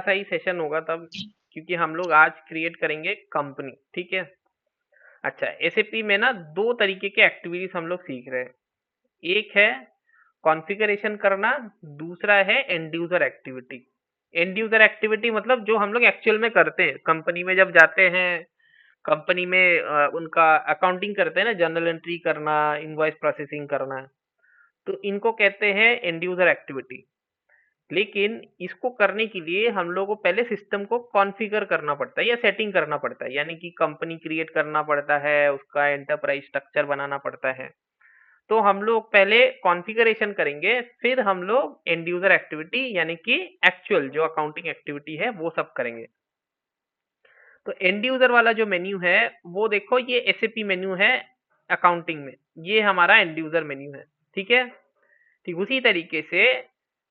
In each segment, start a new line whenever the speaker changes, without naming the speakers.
सा ही सेशन होगा तब, क्योंकि हम लोग आज क्रिएट करेंगे कंपनी। ठीक है। अच्छा, एसएपी में ना दो तरीके के एक्टिविटीज हम लोग सीख रहे हैं। एक है कॉन्फ़िगरेशन करना, दूसरा है and user activity. And user activity मतलब जो हम लोग एक्चुअल में करते हैं कंपनी में जब जाते हैं, कंपनी में उनका अकाउंटिंग करते हैं ना, जर्नल एंट्री करना, इनवॉइस प्रोसेसिंग करना, तो इनको कहते हैं एंड यूजर एक्टिविटी। लेकिन इसको करने के लिए हम लोग को पहले सिस्टम को कॉन्फ़िगर करना पड़ता है या सेटिंग करना पड़ता है, यानी कि कंपनी क्रिएट करना पड़ता है, उसका एंटरप्राइज स्ट्रक्चर बनाना पड़ता है। तो हम लोग पहले कॉन्फ़िगरेशन करेंगे, फिर हम लोग एंड यूजर एक्टिविटी यानी कि एक्चुअल जो अकाउंटिंग एक्टिविटी है वो सब करेंगे। तो एंड यूजर वाला जो मेन्यू है वो देखो, ये एसएपी मेन्यू है अकाउंटिंग में, ये हमारा एंड यूजर मेन्यू है। ठीक है। ठीक उसी तरीके से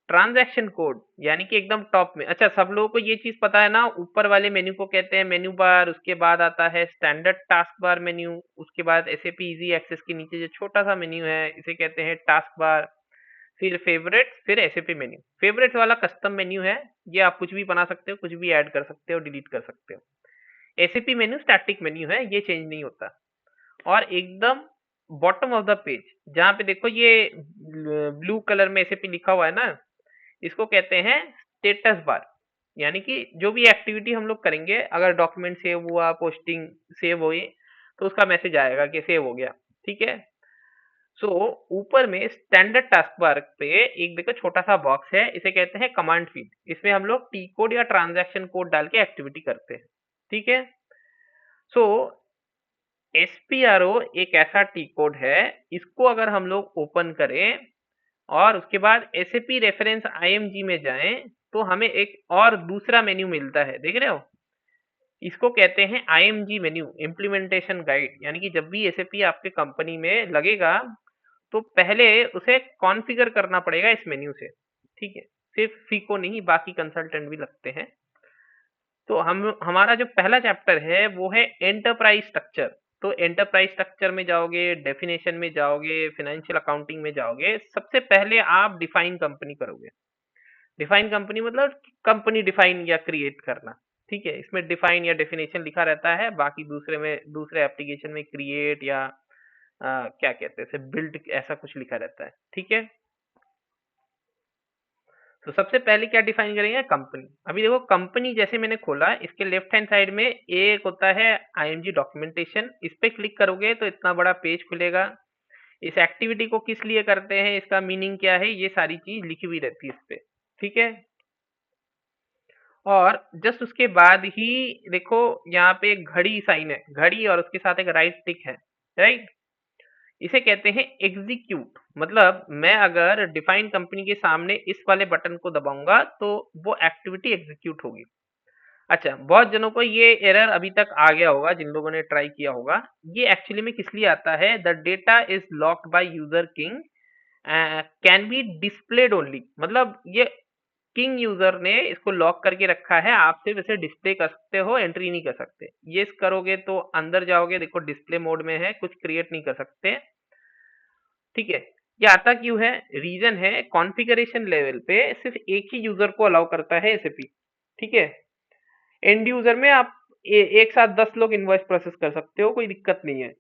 ट्रांजैक्शन कोड यानी कि एकदम टॉप में, अच्छा सब लोगों को ये चीज पता है ना, ऊपर वाले मेन्यू को कहते हैं मेन्यू बार, उसके बाद आता है स्टैंडर्ड टास्क बार मेन्यू, उसके बाद एसएपी इजी एक्सेस के नीचे जो छोटा सा मेन्यू है इसे कहते हैं टास्क बार, फिर फेवरेट, फिर एसएपी मेन्यू। फेवरेट वाला कस्टम मेन्यू है, ये आप कुछ भी बना सकते हो, कुछ भी ऐड कर सकते हो, डिलीट कर सकते हो। एसएपी मेन्यू स्टैटिक मेन्यू है, ये चेंज नहीं होता। और एकदम बॉटम ऑफ द पेज जहां पे देखो ये ब्लू कलर में एसएपी लिखा हुआ है ना, इसको कहते हैं स्टेटस बार। यानी कि जो भी एक्टिविटी हम लोग करेंगे, अगर डॉक्यूमेंट सेव हुआ, पोस्टिंग सेव हुई, तो उसका मैसेज आएगा कि सेव हो गया। ठीक है। सो ऊपर में स्टैंडर्ड टास्क बार पे एक देखो छोटा सा बॉक्स है, इसे कहते हैं कमांड फील्ड। इसमें हम लोग टी कोड या ट्रांजैक्शन कोड डाल के एक्टिविटी करते हैं। ठीक है। सो एसपीआरओ एक ऐसा टी कोड है, इसको अगर हम लोग ओपन करें और उसके बाद एसएपी रेफरेंस आईएमजी में जाएं, तो हमें एक और दूसरा मेन्यू मिलता है, देख रहे हो। इसको कहते हैं आईएमजी मेन्यू, इम्प्लीमेंटेशन गाइड। यानी कि जब भी एसएपी आपके कंपनी में लगेगा तो पहले उसे कॉन्फ़िगर करना पड़ेगा इस मेन्यू से। ठीक है। सिर्फ फीको नहीं, बाकी कंसल्टेंट भी लगते हैं। तो हम हमारा जो पहला चैप्टर है वो है एंटरप्राइज स्ट्रक्चर। तो एंटरप्राइज स्ट्रक्चर में जाओगे, डेफिनेशन में जाओगे, फाइनेंशियल अकाउंटिंग में जाओगे, सबसे पहले आप डिफाइन कंपनी करोगे। डिफाइन कंपनी मतलब कंपनी डिफाइन या क्रिएट करना। ठीक है। इसमें डिफाइन या डेफिनेशन लिखा रहता है, बाकी दूसरे में, दूसरे एप्लीकेशन में क्रिएट या क्या कहते हैं बिल्ड, ऐसा कुछ लिखा रहता है। ठीक है। तो सबसे पहले क्या डिफाइन करेंगे, कंपनी। अभी देखो कंपनी जैसे मैंने खोला, इसके लेफ्ट हैंड साइड में एक होता है आईएमजी डॉक्यूमेंटेशन, इस पे क्लिक करोगे तो इतना बड़ा पेज खुलेगा। इस एक्टिविटी को किस लिए करते हैं, इसका मीनिंग क्या है, ये सारी चीज लिखी हुई रहती है इस पे। ठीक है। और जस्ट उसके बाद ही देखो यहाँ पे एक घड़ी साइन है, घड़ी और उसके साथ एक राइट टिक है, राइट। इसे कहते हैं एग्जीक्यूट। मतलब मैं अगर डिफाइन कंपनी के सामने इस वाले बटन को दबाऊंगा तो वो एक्टिविटी एग्जीक्यूट होगी। अच्छा, बहुत जनों को ये एरर अभी तक आ गया होगा, जिन लोगों ने ट्राई किया होगा। ये एक्चुअली में किस लिए आता है, the data is locked by user king can be displayed only. मतलब ये किंग यूजर ने इसको लॉक करके रखा है, आप सिर्फ इसे डिस्प्ले कर सकते हो, एंट्री नहीं कर सकते। ये करोगे तो अंदर जाओगे, देखो डिस्प्ले मोड में है, कुछ क्रिएट नहीं कर सकते। ठीक है। ये आता क्यों है, रीजन है कॉन्फ़िगरेशन लेवल पे सिर्फ एक ही यूजर को अलाउ करता है एसएपी। ठीक है। एंड यूजर में आप एक साथ 10 लोग इनवॉइस प्रोसेस कर सकते हो, कोई दिक्कत नहीं है।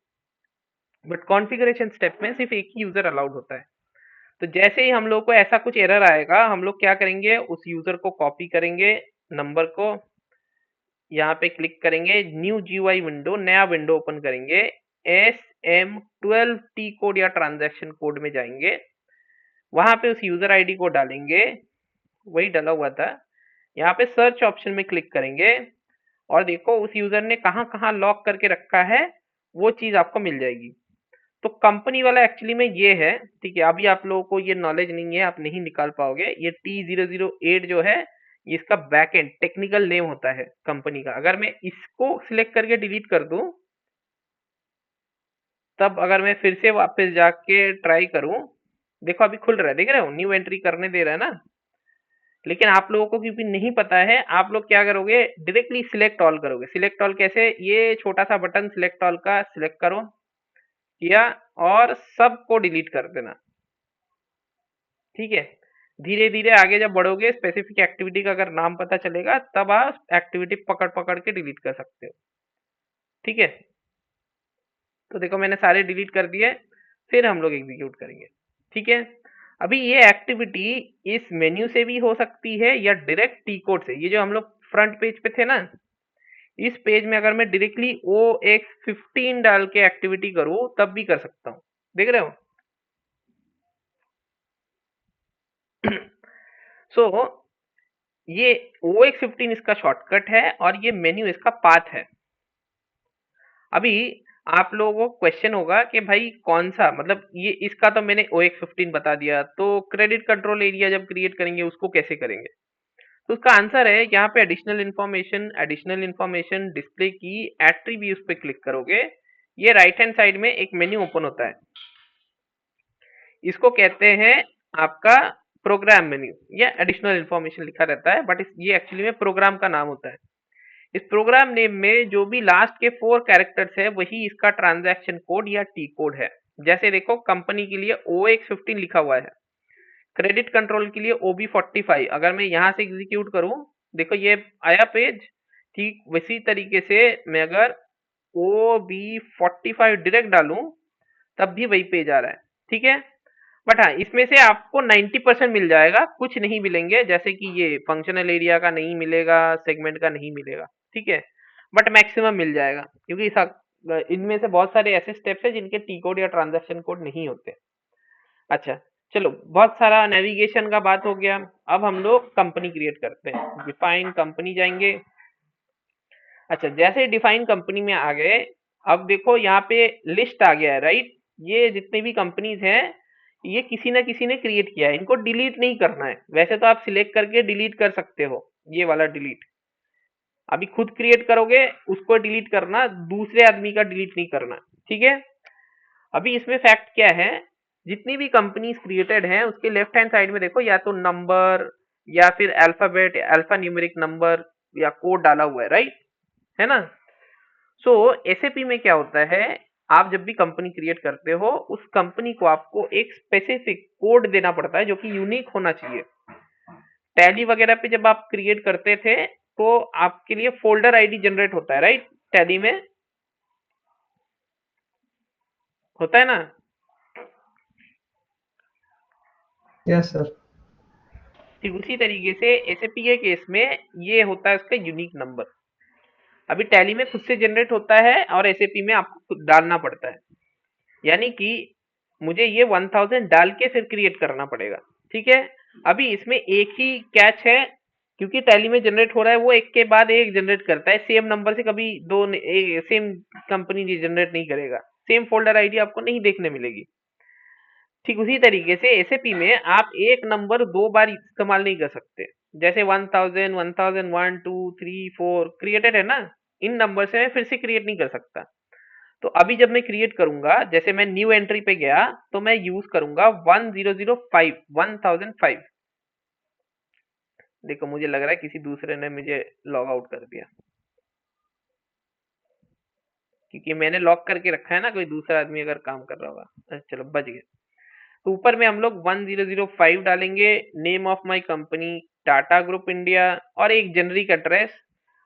बट कॉन्फ़िगरेशन स्टेप में सिर्फ एक ही यूजर अलाउड होता है। तो जैसे ही हम लोग को ऐसा कुछ एरर आएगा, हम लोग क्या करेंगे, उस यूजर को कॉपी करेंगे, नंबर को यहाँ पे क्लिक करेंगे, न्यू जीयूआई विंडो, नया विंडो ओपन करेंगे, SM12 टी कोड या ट्रांजैक्शन कोड में जाएंगे, वहां पे उस यूजर आईडी को डालेंगे, वही डाला हुआ था। यहाँ पे सर्च ऑप्शन में क्लिक करेंगे और देखो उस यूजर ने कहाँ कहाँ लॉक करके रखा है, वो चीज आपको मिल जाएगी। तो कंपनी वाला एक्चुअली में ये है। ठीक है। अभी आप लोगों को ये नॉलेज नहीं है, आप नहीं निकाल पाओगे। ये T008 जो है, ये इसका बैक एंड टेक्निकल नेम होता है कंपनी का। अगर मैं इसको सिलेक्ट करके डिलीट कर दूं, तब अगर मैं फिर से वापस जाके ट्राई करूं, देखो अभी खुल रहा है, देख रहे हो, न्यू एंट्री करने दे रहा है ना। लेकिन आप लोगों को क्योंकि नहीं पता है, आप लोग क्या करोगे, डायरेक्टली सिलेक्ट ऑल करोगे। सिलेक्ट ऑल कैसे, ये छोटा सा बटन सिलेक्ट ऑल का सिलेक्ट करो, किया, और सबको डिलीट कर देना। ठीक है। धीरे धीरे आगे जब बढ़ोगे स्पेसिफिक एक्टिविटी का अगर नाम पता चलेगा तब आप एक्टिविटी पकड़ पकड़ के डिलीट कर सकते हो। ठीक है, तो देखो मैंने सारे डिलीट कर दिए, फिर हम लोग एग्जीक्यूट करेंगे। ठीक है, अभी ये एक्टिविटी इस मेन्यू से भी हो सकती है या डायरेक्ट टी कोड से। ये जो हम लोग फ्रंट पेज पे थे ना, इस पेज में अगर मैं डायरेक्टली OX15 डाल के एक्टिविटी करूं तब भी कर सकता हूं। देख रहे हो? सो ये OX15 इसका शॉर्टकट है और ये मेन्यू इसका पाथ है। अभी आप लोगों को क्वेश्चन होगा कि भाई कौन सा, मतलब ये इसका तो मैंने OX15 बता दिया, तो क्रेडिट कंट्रोल एरिया जब क्रिएट करेंगे उसको कैसे करेंगे? तो उसका आंसर है यहाँ पे एडिशनल इन्फॉर्मेशन डिस्प्ले की एट्रीब्यूट्स पे क्लिक करोगे, ये राइट हैंड साइड में एक मेन्यू ओपन होता है, इसको कहते हैं आपका प्रोग्राम मेन्यू या एडिशनल इन्फॉर्मेशन लिखा रहता है, बट ये एक्चुअली में प्रोग्राम का नाम होता है। इस प्रोग्राम नेम में जो भी लास्ट के 4 कैरेक्टर्स है वही इसका ट्रांजैक्शन कोड या टी कोड है। जैसे देखो कंपनी के लिए OX15 लिखा हुआ है, क्रेडिट कंट्रोल के लिए OB45। अगर मैं यहां से एग्जीक्यूट करूं, देखो ये आया पेज, ठीक वैसी तरीके से मैं अगर OB45 डायरेक्ट डालूं तब भी वही पेज आ रहा है। ठीक है, बट हाँ इसमें से आपको 90% मिल जाएगा, कुछ नहीं मिलेंगे, जैसे कि ये फंक्शनल एरिया का नहीं मिलेगा, सेगमेंट का नहीं मिलेगा। ठीक है, बट मैक्सिमम मिल जाएगा, क्योंकि इनमें से बहुत सारे ऐसे स्टेप्स हैं जिनके टी कोड या ट्रांजैक्शन कोड नहीं होते। अच्छा, चलो बहुत सारा नेविगेशन का बात हो गया। अब हम लोग कंपनी क्रिएट करते हैं, डिफाइन कंपनी जाएंगे। अच्छा, जैसे डिफाइन कंपनी में आ गए, अब देखो यहाँ पे लिस्ट आ गया है, राइट? ये जितने भी कंपनीज हैं ये किसी ना किसी ने क्रिएट किया है, इनको डिलीट नहीं करना है। वैसे तो आप सिलेक्ट करके डिलीट कर सकते हो, ये वाला डिलीट। अभी खुद क्रिएट करोगे उसको डिलीट करना, दूसरे आदमी का डिलीट नहीं करना। ठीक है, अभी इसमें फैक्ट क्या है, जितनी भी कंपनीज क्रिएटेड हैं उसके लेफ्ट हैंड साइड में देखो या तो नंबर या फिर अल्फाबेट अल्फा न्यूमेरिक नंबर या कोड डाला हुआ है, राइट? है ना? सो एसएपी में क्या होता है, आप जब भी कंपनी क्रिएट करते हो उस कंपनी को आपको एक स्पेसिफिक कोड देना पड़ता है जो कि यूनिक होना चाहिए। टैली वगैरह पे जब आप क्रिएट करते थे तो आपके लिए फोल्डर आईडी जनरेट होता है, राइट? टैली में होता है ना?
Yes sir.
ठीक उसी तरीके से एसएपी के केस में ये होता है उसका यूनिक नंबर। अभी टैली में खुद से जनरेट होता है और एसएपी में आपको खुद डालना पड़ता है, यानी कि मुझे ये 1000 डाल के फिर क्रिएट करना पड़ेगा। ठीक है, अभी इसमें एक ही कैच है, क्योंकि टैली में जनरेट हो रहा है वो एक के बाद एक जनरेट करता है, सेम नंबर से कभी दो सेम कंपनी जनरेट नहीं करेगा, सेम फोल्डर आईडी आपको नहीं देखने मिलेगी। ठीक उसी तरीके से एसएपी में आप एक नंबर दो बार इस्तेमाल नहीं कर सकते। जैसे 1000 1001 2 3 4 क्रिएटेड है ना, इन नंबर से मैं फिर से क्रिएट नहीं कर सकता। तो अभी जब मैं क्रिएट करूंगा, जैसे मैं न्यू एंट्री पे गया तो मैं यूज करूंगा 1005 1005। देखो मुझे लग रहा है किसी दूसरे ने मुझे लॉग आउट कर दिया, क्योंकि मैंने लॉक करके रखा है ना, कोई दूसरा आदमी अगर काम कर रहा होगा। अच्छा, चलो बच गए। तो ऊपर में हम लोग 1005 डालेंगे, name of my company Tata group India, और एक जेनरिक एड्रेस।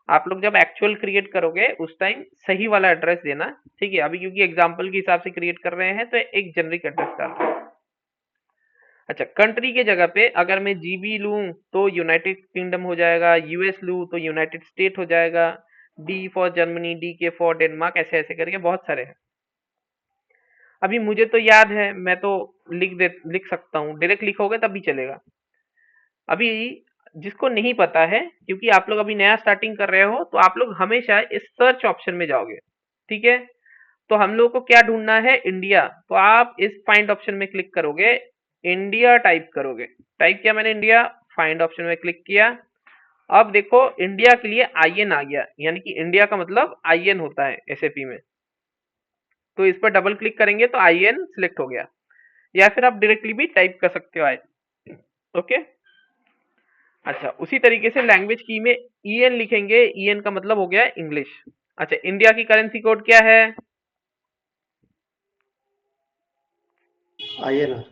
आप लोग जब एक्चुअल क्रिएट करोगे उस टाइम सही वाला एड्रेस देना। ठीक है, अभी क्योंकि एग्जांपल के हिसाब से क्रिएट कर रहे हैं तो एक जेनरिक एड्रेस डालना। अच्छा, कंट्री के जगह पे अगर मैं जीबी लूं तो यूनाइटेड किंगडम हो जाएगा, यूएस लूं तो यूनाइटेड स्टेट हो जाएगा, डी फॉर जर्मनी, डी के फॉर डेनमार्क, ऐसे ऐसे करके बहुत सारे हैं। अभी मुझे तो याद है, मैं तो लिख सकता हूँ, डायरेक्ट लिखोगे तब भी चलेगा। अभी जिसको नहीं पता है, क्योंकि आप लोग अभी नया स्टार्टिंग कर रहे हो, तो आप लोग हमेशा इस सर्च ऑप्शन में जाओगे। ठीक है, तो हम लोग को क्या ढूंढना है, इंडिया, तो आप इस फाइंड ऑप्शन में क्लिक करोगे, इंडिया टाइप करोगे। टाइप किया मैंने इंडिया, फाइंड ऑप्शन में क्लिक किया। अब देखो इंडिया के लिए आईएन आ गया, यानी कि इंडिया का मतलब आईएन होता है एसएपी में। तो इस पर डबल क्लिक करेंगे तो आईएन सिलेक्ट हो गया, या फिर आप डायरेक्टली भी टाइप कर सकते हो आई। ओके, अच्छा उसी तरीके से लैंग्वेज की में ईएन लिखेंगे, ईएन का मतलब हो गया इंग्लिश। अच्छा, इंडिया की करेंसी कोड क्या है?
आइए ना।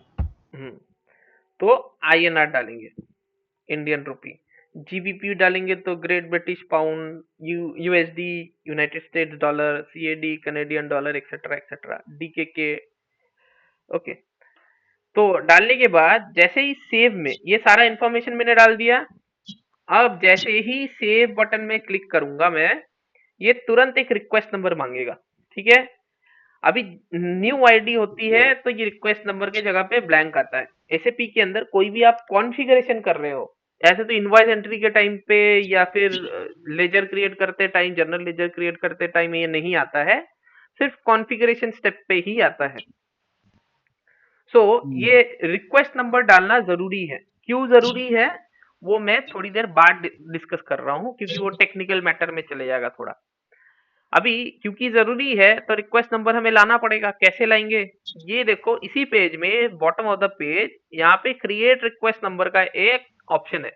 हम्म, तो INR डालेंगे, इंडियन रुपी। GBP डालेंगे तो great British pound, USD, United states dollar, CAD, Canadian dollar, etcetera etcetera, DKK। Okay, तो डालने के बाद जैसे ही सेव में ये सारा इंफॉर्मेशन मैंने डाल दिया, अब जैसे ही सेव बटन में क्लिक करूंगा मैं, ये तुरंत एक रिक्वेस्ट नंबर मांगेगा। ठीक है, अभी न्यू आईडी होती है तो ये रिक्वेस्ट नंबर के जगह पे ब्लैंक आता है। एसएपी के अंदर कोई भी आप कॉन्फ़िगरेशन कर रहे हो, ऐसे तो इनवॉइस एंट्री के टाइम पे या फिर लेजर क्रिएट करते टाइम, जनरल लेजर क्रिएट करते टाइम ये नहीं आता है, सिर्फ कॉन्फ़िगरेशन स्टेप पे ही आता है। सो ये रिक्वेस्ट नंबर डालना जरूरी है। क्यों जरूरी है वो मैं थोड़ी देर बाद डिस्कस कर रहा हूँ, क्योंकि वो टेक्निकल मैटर में चले जाएगा थोड़ा। अभी क्योंकि जरूरी है तो रिक्वेस्ट नंबर हमें लाना पड़ेगा। कैसे लाएंगे? ये देखो इसी पेज में बॉटम ऑफ द पेज यहाँ पे क्रिएट रिक्वेस्ट नंबर का एक ऑप्शन है,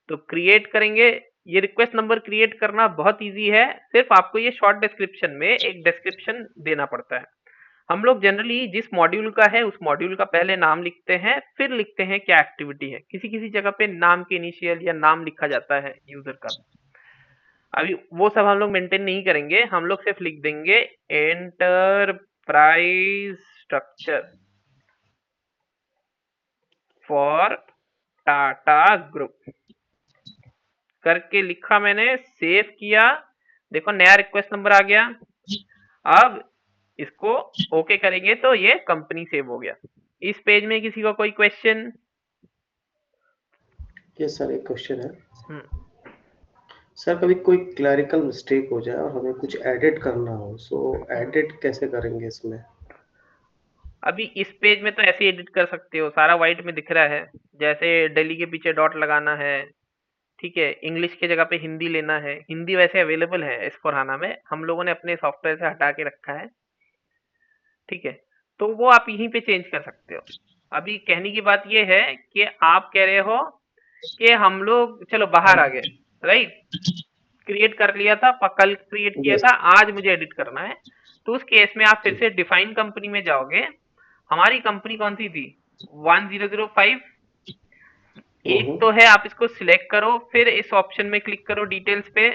तो क्रिएट करेंगे। ये रिक्वेस्ट नंबर क्रिएट करना बहुत इजी है, सिर्फ आपको ये शॉर्ट डिस्क्रिप्शन में एक डिस्क्रिप्शन देना पड़ता है। हम लोग जनरली जिस मॉड्यूल का है उस मॉड्यूल का पहले नाम लिखते हैं, फिर लिखते हैं क्या एक्टिविटी है। किसी किसी जगह पे नाम के इनिशियल या नाम लिखा जाता है यूजर का। अभी वो सब हम लोग मेंटेन नहीं करेंगे, हम लोग सिर्फ लिख देंगे enterprise structure for Tata group करके लिखा मैंने, सेव किया। देखो नया रिक्वेस्ट नंबर आ गया। अब इसको ओके करेंगे तो ये कंपनी सेव हो गया। इस पेज में किसी का कोई क्वेश्चन?
यस सर, एक क्वेश्चन है।
हम्म,
सर कभी कोई क्लरिकल मिस्टेक हो जाए और हमें कुछ एडिट करना हो, सो एडिट कैसे करेंगे इसमें?
अभी इस पेज में तो ऐसे एडिट कर सकते हो, सारा व्हाइट में दिख रहा है। जैसे दिल्ली के पीछे डॉट लगाना है, ठीक है, इंग्लिश के जगह पे हिंदी लेना है। हिंदी वैसे अवेलेबल है एस4हाना में, हम लोगों ने अपने सॉफ्टवेयर से हटा के रखा है। ठीक है, तो वो आप यहीं पे चेंज कर सकते हो। अभी कहने की बात ये है कि आप कह रहे हो कि हम लोग चलो बाहर आ गए, राइट, क्रिएट कर लिया था, कल क्रिएट किया
यस।
था, आज मुझे एडिट करना है। तो उस केस में आप फिर से डिफाइन कंपनी में जाओगे। हमारी कंपनी कौन सी थी? 1005। एक तो है, आप इसको सिलेक्ट करो, फिर इस ऑप्शन में क्लिक करो डिटेल्स पे,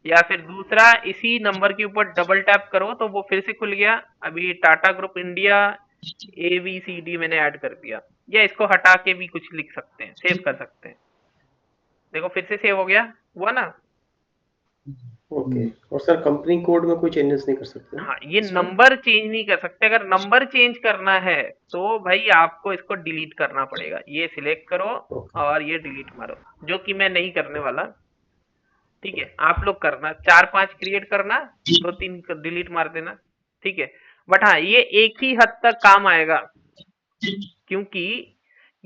या फिर दूसरा इसी नंबर के ऊपर डबल टैप करो तो वो फिर से खुल गया। अभी टाटा ग्रुप इंडिया ABCD मैंने ऐड कर दिया, या इसको हटा के भी कुछ लिख सकते हैं, सेव कर सकते हैं। देखो फिर से सेव हो गया, हुआ ना?
ओके। और सर कंपनी कोड में कोई चेंजेस नहीं कर सकते
हाँ, ये
इसमें?
नंबर चेंज नहीं कर सकते। अगर नंबर चेंज करना है तो भाई आपको इसको डिलीट करना पड़ेगा। ये सिलेक्ट करो
ओके।
और ये डिलीट मारो, जो कि मैं नहीं करने वाला। ठीक है, आप लोग करना, 4-5 क्रिएट करना, 2-3 डिलीट मार देना। ठीक है, बट हाँ ये एक ही हद तक काम आएगा, क्योंकि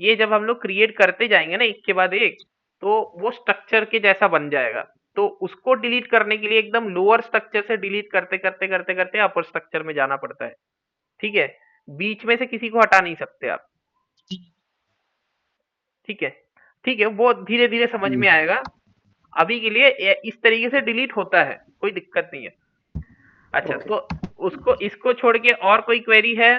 ये जब हम लोग क्रिएट करते जाएंगे ना एक के बाद एक, तो वो स्ट्रक्चर के जैसा बन जाएगा। तो उसको डिलीट करने के लिए एकदम लोअर स्ट्रक्चर से डिलीट करते करते करते करते अपर स्ट्रक्चर में जाना पड़ता है। ठीक है, बीच में से किसी को हटा नहीं सकते आप। ठीक है, ठीक है, वो धीरे धीरे समझ में आएगा। अभी के लिए इस तरीके से डिलीट होता है, कोई दिक्कत नहीं है। अच्छा,
ओके।
तो उसको इसको छोड़ के और कोई क्वेरी है?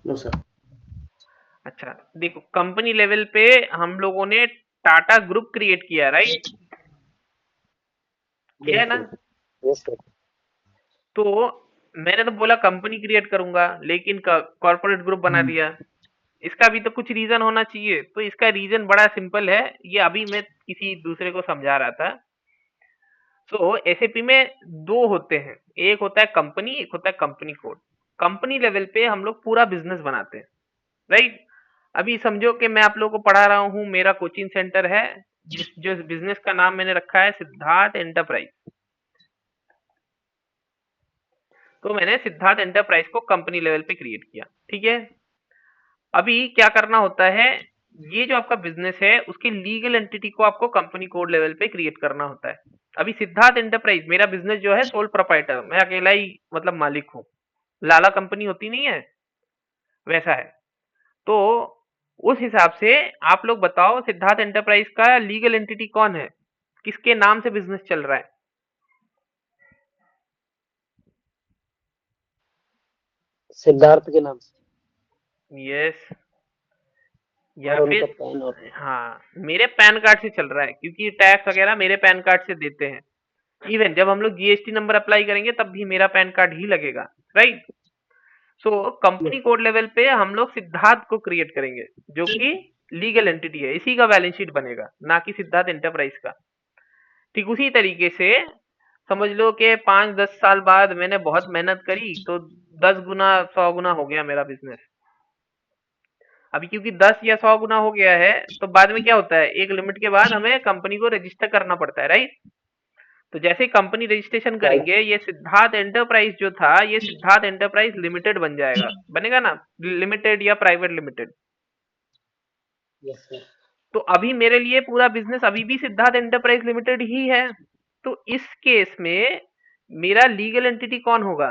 No sir.
अच्छा देखो, कंपनी लेवल पे हम लोगों ने टाटा ग्रुप क्रिएट किया, राइट? किया है ना?
Yes sir.
तो मैंने तो बोला कंपनी क्रिएट करूंगा, लेकिन कॉर्पोरेट ग्रुप बना दिया। इसका भी तो कुछ रीजन होना चाहिए। तो इसका रीजन बड़ा सिंपल है, ये अभी मैं किसी दूसरे को समझा रहा था। तो एसएपी में दो होते हैं, एक होता है कंपनी, एक होता है कंपनी कोड। कंपनी लेवल पे हम लोग पूरा बिजनेस बनाते हैं, राइट? अभी समझो कि मैं आप लोगों को पढ़ा रहा हूँ, मेरा कोचिंग सेंटर है, जो बिजनेस का नाम मैंने रखा है सिद्धार्थ एंटरप्राइज। तो मैंने सिद्धार्थ एंटरप्राइज को कंपनी लेवल पे क्रिएट किया। ठीक है, अभी क्या करना होता है, ये जो आपका बिजनेस है उसके लीगल एंटिटी को आपको कंपनी कोड लेवल पे क्रिएट करना होता है। अभी सिद्धार्थ एंटरप्राइज मेरा बिजनेस जो है सोल प्रोप्राइटर, मैं अकेला ही मतलब मालिक हूँ। लाला कंपनी होती नहीं है, वैसा है। तो उस हिसाब से आप लोग बताओ सिद्धार्थ एंटरप्राइज का लीगल एंटिटी कौन है, किसके नाम से बिजनेस चल रहा है?
सिद्धार्थ के नाम से
यस, या
और उनका
फिर
पैन और
हाँ मेरे पैन कार्ड से चल रहा है, क्योंकि टैक्स वगैरह मेरे पैन कार्ड से देते हैं। इवन जब हम लोग जीएसटी नंबर अप्लाई करेंगे तब भी मेरा पैन कार्ड ही लगेगा, right. So company
yes
code level पे हम लोग सिद्धार्थ को क्रिएट करेंगे, जो कि लीगल एंटिटी है, इसी का बैलेंस शीट बनेगा, ना कि सिद्धार्थ एंटरप्राइज का। ठीक उसी तरीके से समझ लो कि 5-10 साल बाद मैंने बहुत मेहनत करी तो 10 गुना 100 गुना हो गया मेरा बिजनेस। अभी क्योंकि 10 या 100 गुना हो गया है, तो बाद में क्या होता है, एक लिमिट के बाद हमें कंपनी को रजिस्टर करना पड़ता है, राइट। तो जैसे कंपनी रजिस्ट्रेशन
राइट
करेंगे, ये सिद्धार्थ एंटरप्राइज जो था ये सिद्धार्थ एंटरप्राइज लिमिटेड बन जाएगा, बनेगा ना, लिमिटेड या प्राइवेट लिमिटेड।
यस सर
तो अभी मेरे लिए पूरा बिजनेस अभी भी सिद्धार्थ एंटरप्राइज लिमिटेड ही है। तो इस केस में मेरा लीगल एंटिटी कौन होगा?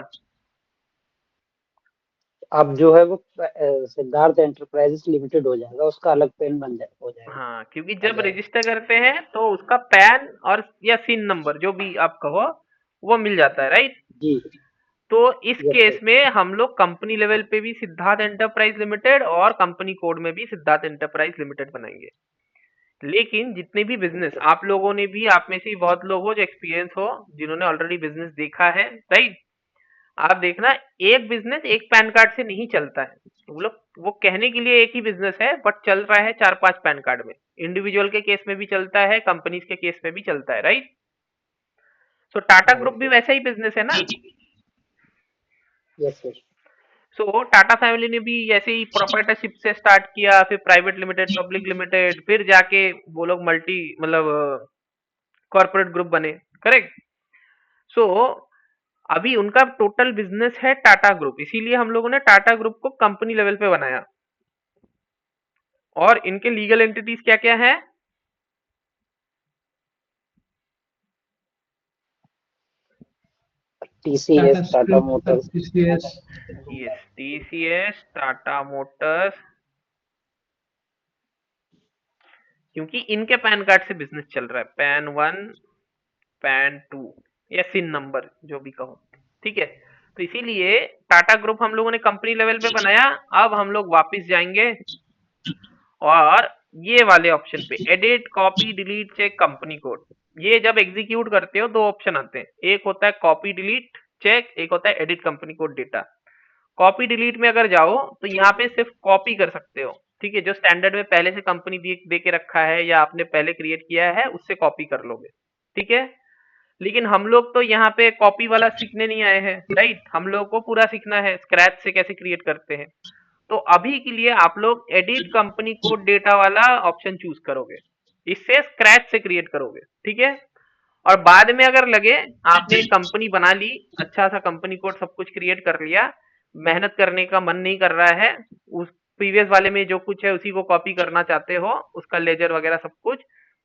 अब जो है वो सिद्धार्थ एंटरप्राइजेस लिमिटेड हो जाएगा, उसका अलग पैन हो जाएगा,
हाँ, क्योंकि
आ
जब
जाएगा।
रजिस्टर करते हैं तो उसका पैन और या सिन नंबर जो भी आप कहो वो मिल जाता है, राइट।
जी
तो इस
यस
केस
सर
में हम लोग कंपनी लेवल पे भी सिद्धार्थ एंटरप्राइज लिमिटेड और कंपनी कोड में भी सिद्धार्थ एंटरप्राइज लिमिटेड बनाएंगे। लेकिन जितने भी बिजनेस आप लोगों ने भी, आप में से भी बहुत लोग हो जो एक्सपीरियंस हो, जिन्होंने ऑलरेडी बिजनेस देखा है, राइट। आप देखना, एक बिजनेस एक पैन कार्ड से नहीं चलता है। वो लोग वो कहने के लिए एक ही बिजनेस है बट चल रहा है 4-5 पैन कार्ड में। इंडिविजुअल के केस में भी चलता है, कंपनीज के केस में भी चलता है, राइट। सो टाटा ग्रुप भी
राइट
वैसा ही बिजनेस है ना।
Yes sir
so Tata family ने भी ऐसे ही प्रोप्राइटरशिप से स्टार्ट किया, फिर प्राइवेट लिमिटेड, पब्लिक लिमिटेड, फिर जाके वो लोग मल्टी मतलब कॉर्पोरेट ग्रुप बने, करेक्ट। सो अभी उनका टोटल बिजनेस है टाटा ग्रुप, इसीलिए हम लोगों ने टाटा ग्रुप को कंपनी लेवल पे बनाया। और इनके लीगल एंटिटीज क्या क्या है?
TCS
Tata
Tata
steel,
Motors
TCS.
Yes, TCS, Tata Motors, क्योंकि इनके पैन कार्ड से बिजनेस चल रहा है, पैन 1, पैन 2 या सिन नंबर जो भी कहो, ठीक है। तो इसीलिए टाटा ग्रुप हम लोगों ने कंपनी लेवल पे बनाया। अब हम लोग वापस जाएंगे और ये वाले ऑप्शन पे, edit copy delete check company code. ये जब एग्जीक्यूट करते हो दो ऑप्शन आते हैं, एक होता है कॉपी डिलीट चेक, एक होता है edit company code data. Copy delete में अगर जाओ तो यहाँ पे सिर्फ कॉपी कर सकते हो, ठीक है। जो स्टैंडर्ड में पहले से कंपनी दे के रखा है या आपने पहले क्रिएट किया है उससे कॉपी कर लोगे, ठीक है। लेकिन हम लोग तो यहाँ पे कॉपी वाला सीखने नहीं आए हैं, राइट। हम लोग को पूरा सीखना है स्क्रैच से कैसे क्रिएट करते हैं। तो अभी के लिए आप लोग एडिट कंपनी कोड डेटा वाला ऑप्शन चूज करोगे, इससे स्क्रैच से क्रिएट करोगे, ठीक है। और बाद में अगर लगे आपने एक कंपनी बना ली, अच्छा सा कंपनी कोड सब कुछ क्रिएट कर लिया, मेहनत करने का मन नहीं कर रहा है, उस प्रीवियस वाले में जो कुछ है उसी को कॉपी करना चाहते हो, उसका लेजर वगैरह सब कुछ,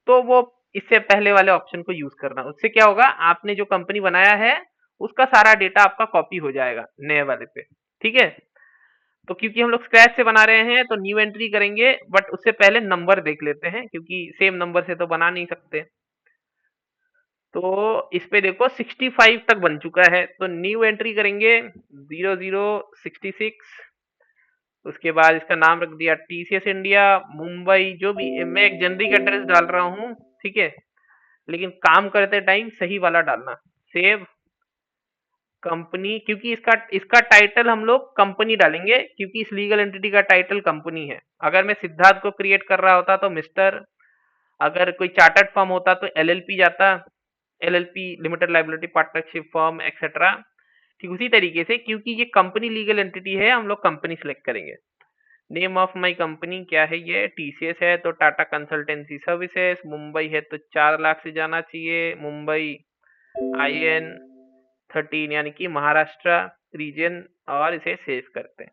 तो वो इससे पहले वाले ऑप्शन को यूज करना। उससे क्या होगा, आपने जो कंपनी बनाया है उसका सारा डेटा आपका कॉपी हो जाएगा नए वाले पे, ठीक है। तो क्योंकि हम लोग स्क्रैच से बना रहे हैं तो न्यू एंट्री करेंगे, बट उससे पहले नंबर देख लेते हैं क्योंकि सेम नंबर से तो बना नहीं सकते। तो इस पे देखो 65 तक बन चुका है, तो न्यू एंट्री करेंगे 0066। उसके बाद इसका नाम रख दिया टीसीएस इंडिया मुंबई, जो भी मैं एक जेनरिक एड्रेस डाल रहा हूँ, ठीक है। लेकिन काम करते टाइम सही वाला डालना। सेव कंपनी, क्योंकि इसका इसका टाइटल हम लोग कंपनी डालेंगे क्योंकि इस लीगल एंटिटी का टाइटल कंपनी है। अगर मैं सिद्धार्थ को क्रिएट कर रहा होता तो मिस्टर, अगर कोई चार्टर्ड फर्म होता तो एलएलपी जाता, LLP limited liability partnership firm etcetera. ठीक उसी तरीके से क्योंकि ये कंपनी लीगल एंटिटी है, हम लोग कंपनी सिलेक्ट करेंगे। नेम ऑफ माय कंपनी क्या है, ये टीसीएस है तो टाटा कंसल्टेंसी सर्विसेज, मुंबई है तो 4 लाख से जाना चाहिए, मुंबई IN13 यानी कि महाराष्ट्र रीजन, और इसे सेव करते हैं।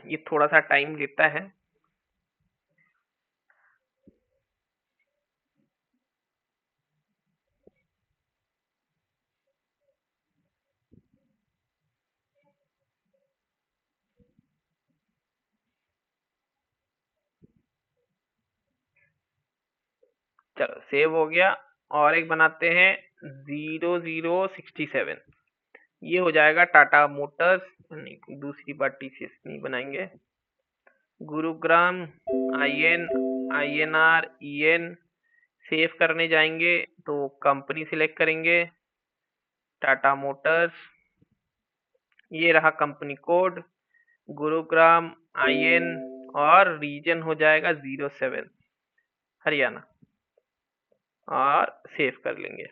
ये थोड़ा सा टाइम लेता है। चलो सेव हो गया। और एक बनाते हैं 0067, ये हो जाएगा टाटा मोटर्स, नहीं दूसरी बार टीसीएस नहीं बनाएंगे। गुरुग्राम INR EN, सेव करने जाएंगे तो कंपनी सिलेक्ट करेंगे टाटा मोटर्स, ये रहा कंपनी कोड गुरुग्राम IN, और रीजन हो जाएगा 07 हरियाणा, और सेव कर लेंगे।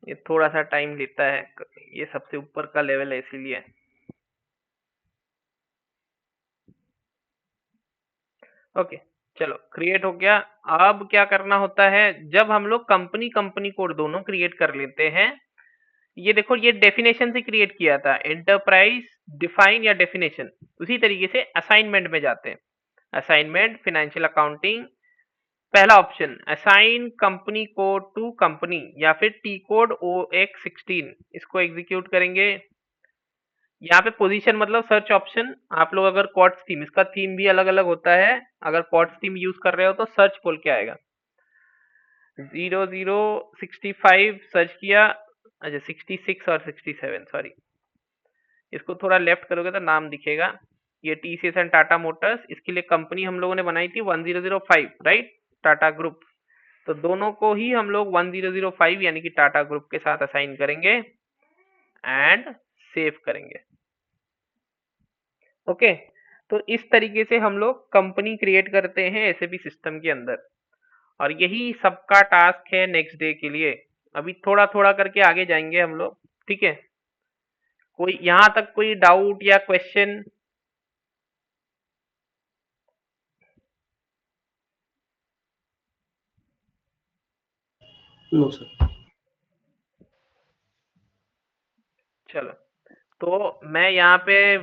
ये थोड़ा सा टाइम लेता है, ये सबसे ऊपर का लेवल है इसीलिए। ओके चलो क्रिएट हो गया। अब क्या करना होता है, जब हम लोग कंपनी कोड दोनों क्रिएट कर लेते हैं, ये देखो ये डेफिनेशन से क्रिएट किया था, एंटरप्राइज डिफाइन या डेफिनेशन, उसी तरीके से असाइनमेंट में जाते हैं। असाइनमेंट फाइनेंशियल अकाउंटिंग, पहला option assign company code to company या फिर टी कोड OX16, इसको एग्जीक्यूट करेंगे। यहाँ पे पोजीशन मतलब सर्च ऑप्शन, आप लोग अगर क्वार्ट्स थीम, इसका थीम भी अलग अलग होता है, अगर क्वार्ट्स थीम यूज कर रहे हो तो सर्च बोल के आएगा। 0065 सर्च किया, अच्छा 66 और 67 सॉरी, इसको थोड़ा लेफ्ट करोगे तो नाम दिखेगा। ये TCS एंड टाटा मोटर्स, इसके लिए कंपनी हम लोगों ने बनाई थी 1005, राइट, टाटा ग्रुप। तो दोनों को ही हम लोग 1005 यानी कि टाटा ग्रुप के साथ असाइन करेंगे एंड सेव करेंगे। ओके तो इस तरीके से हम लोग कंपनी क्रिएट करते हैं SAP सिस्टम के अंदर, और यही सबका टास्क है नेक्स्ट डे के लिए। अभी थोड़ा थोड़ा करके आगे जाएंगे हम लोग, ठीक है। कोई यहाँ तक कोई डाउट या क्वेश्चन?
No sir.
चलो तो मैं यहाँ पे